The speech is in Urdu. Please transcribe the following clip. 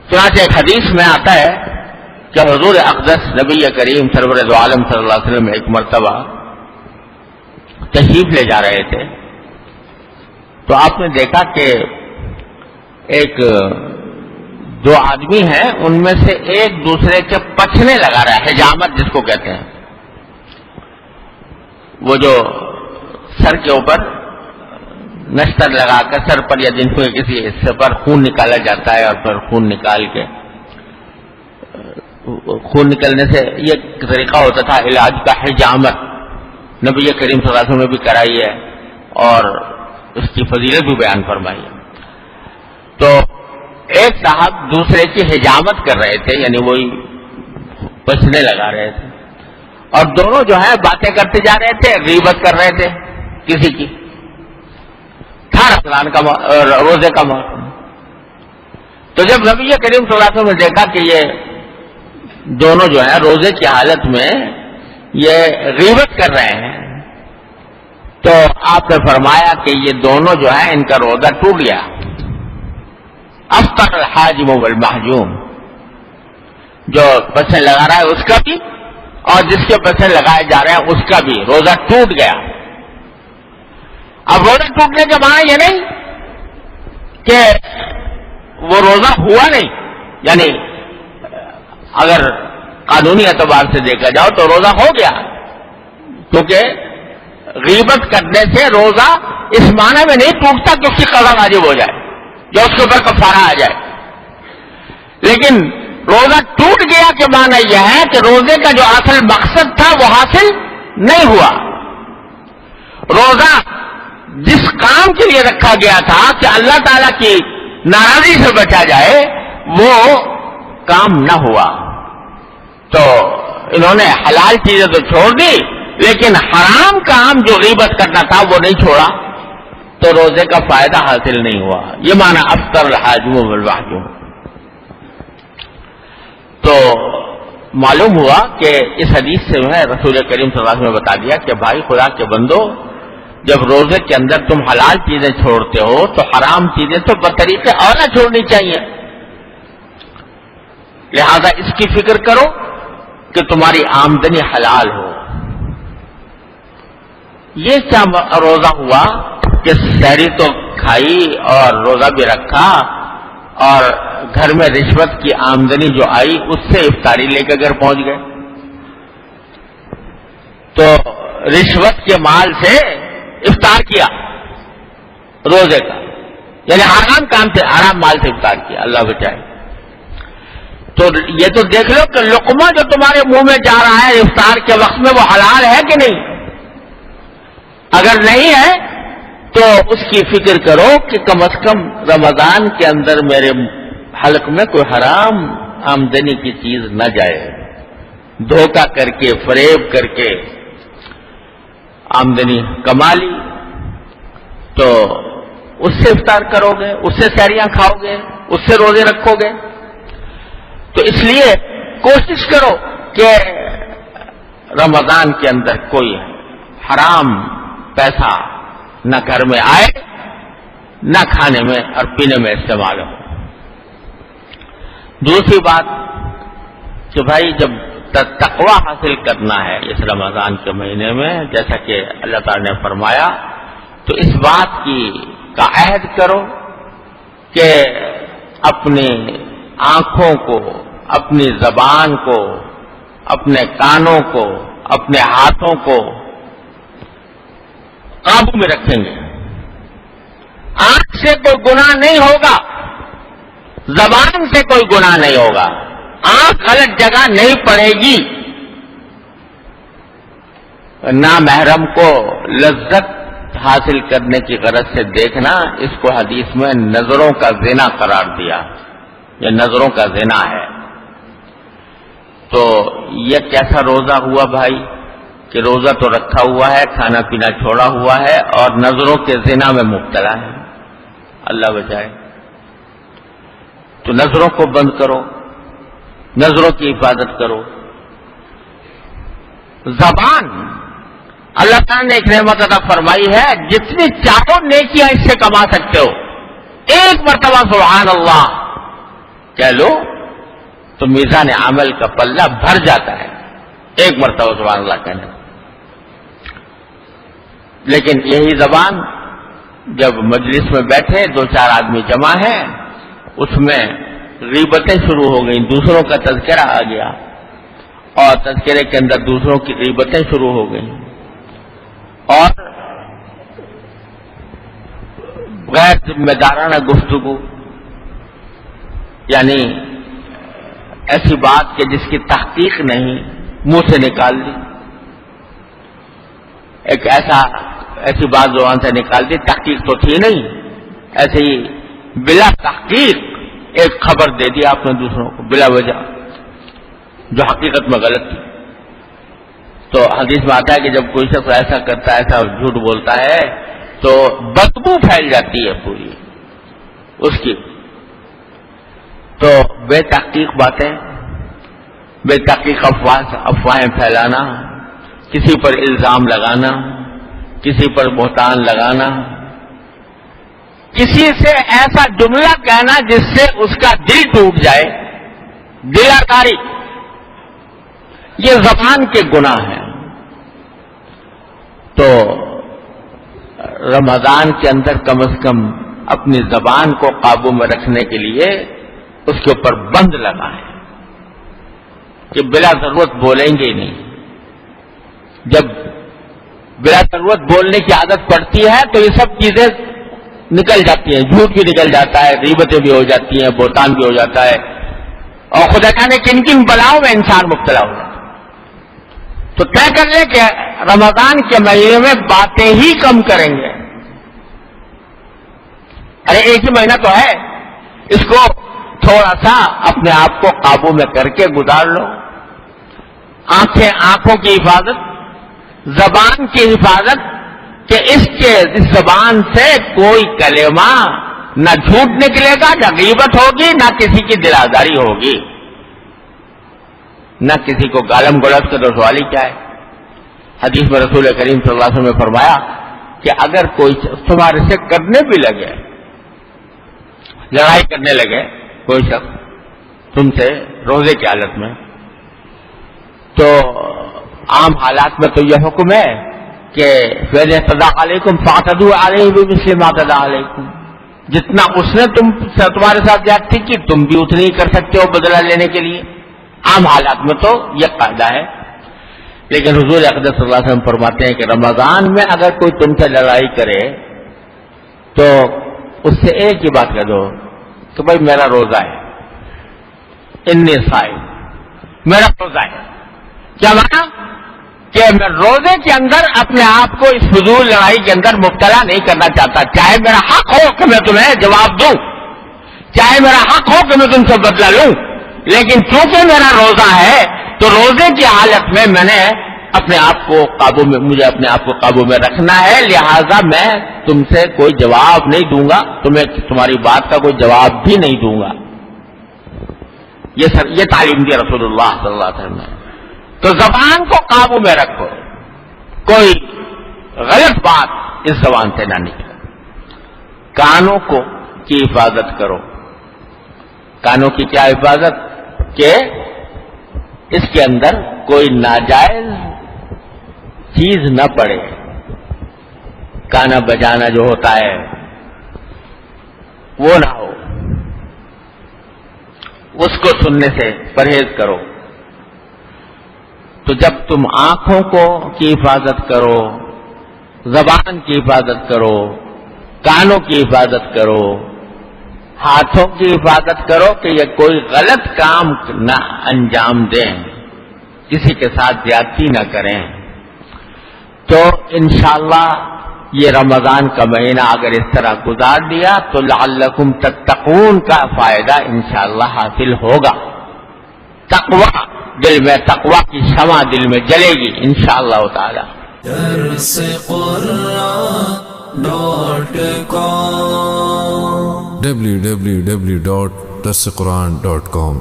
چنانچہ ایک حدیث میں آتا ہے کہ حضور اقدس نبی کریم سرور دو عالم صلی اللہ علیہ وسلم ایک مرتبہ تشریف لے جا رہے تھے، تو آپ نے دیکھا کہ ایک دو آدمی ہیں، ان میں سے ایک دوسرے کے پچھنے لگا رہا ہے، حجامت جس کو کہتے ہیں، وہ جو سر کے اوپر نشتر لگا کر سر پر یا جن کے کسی حصے پر خون نکالا جاتا ہے، اور پھر خون نکال کے خون نکلنے سے یہ طریقہ ہوتا تھا علاج کا، حجامت نبی کریم صلی اللہ علیہ وسلم نے بھی کرائی ہے اور اس کی فضیلت بھی بیان فرمائی ہے۔ تو ایک صاحب دوسرے کی حجامت کر رہے تھے، یعنی وہی پچھنے لگا رہے تھے، اور دونوں جو ہے باتیں کرتے جا رہے تھے، غیبت کر رہے تھے کسی کی، تھا رمضان کا روزے کا موسم۔ تو جب نبی کریم صلی اللہ علیہ وسلم نے دیکھا کہ یہ دونوں جو ہیں روزے کی حالت میں یہ غیبت کر رہے ہیں، تو آپ نے فرمایا کہ یہ دونوں جو ہیں ان کا روزہ ٹوٹ گیا، افطر الحاجم والمحجوم، جو پسند لگا رہا ہے اس کا بھی اور جس کے پسند لگائے جا رہے ہیں اس کا بھی روزہ ٹوٹ گیا۔ اب روزہ ٹوٹنے کا معنی یہ نہیں کہ وہ روزہ ہوا نہیں، یعنی اگر قانونی اعتبار سے دیکھا جاؤ تو روزہ ہو گیا، کیونکہ غیبت کرنے سے روزہ اس معنی میں نہیں ٹوٹتا کہ اس کی قضا واجب ہو جائے، جو اس کے اوپر کفارہ آ جائے، لیکن روزہ ٹوٹ گیا کے معنی یہ ہے کہ روزے کا جو اصل مقصد تھا وہ حاصل نہیں ہوا۔ روزہ جس کام کے لیے رکھا گیا تھا کہ اللہ تعالیٰ کی ناراضی سے بچا جائے، وہ کام نہ ہوا، تو انہوں نے حلال چیزیں تو چھوڑ دی لیکن حرام کام جو غیبت کرنا تھا وہ نہیں چھوڑا، تو روزے کا فائدہ حاصل نہیں ہوا۔ یہ معنی افطر الحاجم والمحجوم۔ تو معلوم ہوا کہ اس حدیث سے جو ہے رسول کریم صلی اللہ علیہ وسلم نے بتا دیا کہ بھائی خدا کے بندو، جب روزے کے اندر تم حلال چیزیں چھوڑتے ہو تو حرام چیزیں تو بطریقے اولا چھوڑنی چاہیے، لہذا اس کی فکر کرو کہ تمہاری آمدنی حلال ہو۔ یہ کیا روزہ ہوا کہ سحری تو کھائی اور روزہ بھی رکھا، اور گھر میں رشوت کی آمدنی جو آئی اس سے افطاری لے کے گھر پہنچ گئے، تو رشوت کے مال سے افطار کیا روزے کا، یعنی حرام کام سے حرام مال سے افطار کیا، اللہ بچائے۔ تو یہ تو دیکھ لو کہ لقمہ جو تمہارے منہ میں جا رہا ہے افطار کے وقت میں وہ حلال ہے کہ نہیں، اگر نہیں ہے تو اس کی فکر کرو کہ کم از کم رمضان کے اندر میرے حلق میں کوئی حرام آمدنی کی چیز نہ جائے، دھوکہ کر کے فریب کر کے آمدنی کما لی تو اس سے افطار کرو گے، اس سے سحریاں کھاؤ گے، اس سے روزے رکھو گے۔ تو اس لیے کوشش کرو کہ رمضان کے اندر کوئی حرام پیسہ نہ گھر میں آئے، نہ کھانے میں اور پینے میں استعمال ہو۔ دوسری بات کہ بھائی جب تقوی حاصل کرنا ہے اس رمضان کے مہینے میں، جیسا کہ اللہ تعالی نے فرمایا، تو اس بات کا عہد کرو کہ اپنی آنکھوں کو، اپنی زبان کو، اپنے کانوں کو، اپنے ہاتھوں کو قابو میں رکھیں گے۔ آنکھ سے کوئی گناہ نہیں ہوگا، زبان سے کوئی گناہ نہیں ہوگا، آنکھ غلط جگہ نہیں پڑے گی، نامحرم کو لذت حاصل کرنے کی غرض سے دیکھنا، اس کو حدیث میں نظروں کا زنا قرار دیا، یہ نظروں کا زنا ہے۔ تو یہ کیسا روزہ ہوا بھائی کہ روزہ تو رکھا ہوا ہے، کھانا پینا چھوڑا ہوا ہے اور نظروں کے زنا میں مبتلا ہے، اللہ بچائے۔ تو نظروں کو بند کرو، نظروں کی حفاظت کرو۔ زبان اللہ تعالیٰ نے ایک نعمت عطا فرمائی ہے، جتنی چاہو نیکیاں اس سے کما سکتے ہو، ایک مرتبہ سبحان اللہ کہہ لو تو میزان عمل کا پلہ بھر جاتا ہے ایک مرتبہ سبحان اللہ کہنے. لیکن یہی زبان جب مجلس میں بیٹھے 2-4 آدمی جمع ہیں، اس میں غیبتیں شروع ہو گئیں، دوسروں کا تذکرہ آ گیا اور تذکرے کے اندر دوسروں کی غیبتیں شروع ہو گئیں اور غیر ذمہ دارانہ گفتگو، یعنی ایسی بات کہ جس کی تحقیق نہیں منہ سے نکال دی، ایک ایسی بات زبان سے نکال دی، تحقیق تو تھی نہیں، ایسے ہی بلا تحقیق ایک خبر دے دی آپ نے دوسروں کو بلا وجہ جو حقیقت میں غلط تھی. تو حدیث میں آتا ہے کہ جب کوئی شخص ایسا کرتا ہے، ایسا جھوٹ بولتا ہے تو بدبو پھیل جاتی ہے پوری اس کی. تو بے تحقیق باتیں، بے تحقیق افواہیں پھیلانا، کسی پر الزام لگانا، کسی پر بہتان لگانا، کسی سے ایسا جملہ کہنا جس سے اس کا دل ٹوٹ جائے، دل آکاری، یہ زبان کے گناہ ہیں. تو رمضان کے اندر کم از کم اپنی زبان کو قابو میں رکھنے کے لیے اس کے اوپر بند لگا ہے کہ بلا ضرورت بولیں گے نہیں. جب بلا ضرورت بولنے کی عادت پڑتی ہے تو یہ سب چیزیں نکل جاتی ہیں، جھوٹ بھی نکل جاتا ہے، غیبتیں بھی ہو جاتی ہیں، بہتان بھی ہو جاتا ہے، اور خدا جانے کن کن بلاؤں میں انسان مبتلا ہو جاتا ہے. تو طے کر لیں کہ رمضان کے مہینے میں باتیں ہی کم کریں گے. ارے ایک ہی مہینہ تو ہے، اس کو تھوڑا سا اپنے آپ کو قابو میں کر کے گزار لو. آنکھوں کی حفاظت، زبان کی حفاظت کہ اس زبان سے کوئی کلمہ نہ جھوٹ نکلے گا، نہ غیبت ہوگی، نہ کسی کی دل آزاری ہوگی، نہ کسی کو گالم گلوچ کا رسوالی کیا ہے. حدیث میں رسول کریم صلی اللہ علیہ وسلم نے فرمایا کہ اگر کوئی تمہارے سے کرنے بھی لگے، لڑائی کرنے لگے کوئی شخص تم سے روزے کی حالت میں، تو عام حالات میں تو یہ حکم ہے کہ فَإِنِ اعْتَدَىٰ عَلَيْكُمْ فَاعْتَدُوا عَلَيْهِ بِمِثْلِ مَا اعْتَدَىٰ عَلَيْكُمْ. جتنا اس نے تمہارے ساتھ زیادتی کی تم بھی اتنی ہی کر سکتے ہو بدلہ لینے کے لیے. عام حالات میں تو یہ قاعدہ ہے. لیکن حضور اقدس صلی اللہ علیہ وسلم فرماتے ہیں کہ رمضان میں اگر کوئی تم سے لڑائی کرے تو اس سے ایک ہی بات کہہ دو کہ بھائی میرا روزہ ہے، انی صائم، میرا روزہ ہے. کیا مانا کہ میں روزے کے اندر اپنے آپ کو اس فضول لڑائی کے اندر مبتلا نہیں کرنا چاہتا. چاہے میرا حق ہو کہ میں تمہیں جواب دوں، چاہے میرا حق ہو کہ میں تم سے بدلہ لوں، لیکن چونکہ میرا روزہ ہے تو روزے کی حالت میں میں نے اپنے آپ کو مجھے اپنے آپ کو قابو میں رکھنا ہے، لہذا میں تم سے کوئی جواب نہیں دوں گا، تمہاری بات کا کوئی جواب بھی نہیں دوں گا. یہ تعلیم دی رسول اللہ صلی اللہ علیہ وسلم نے. تو زبان کو قابو میں رکھو، کوئی غلط بات اس زبان سے نہ نکلے. کانوں کی حفاظت کرو. کانوں کی کیا حفاظت؟ کہ اس کے اندر کوئی ناجائز چیز نہ پڑے. گانا بجانا جو ہوتا ہے وہ نہ ہو، اس کو سننے سے پرہیز کرو. تو جب تم آنکھوں کی حفاظت کرو، زبان کی حفاظت کرو، کانوں کی حفاظت کرو، ہاتھوں کی حفاظت کرو کہ یہ کوئی غلط کام نہ انجام دیں، کسی کے ساتھ زیادتی نہ کریں، تو انشاءاللہ یہ رمضان کا مہینہ اگر اس طرح گزار دیا تو لعلکم تتقون کا فائدہ انشاءاللہ حاصل ہوگا. تقوی دل میں، تقوی کی شمع دل میں جلے گی انشاءاللہ تعالی. www.darsequran.com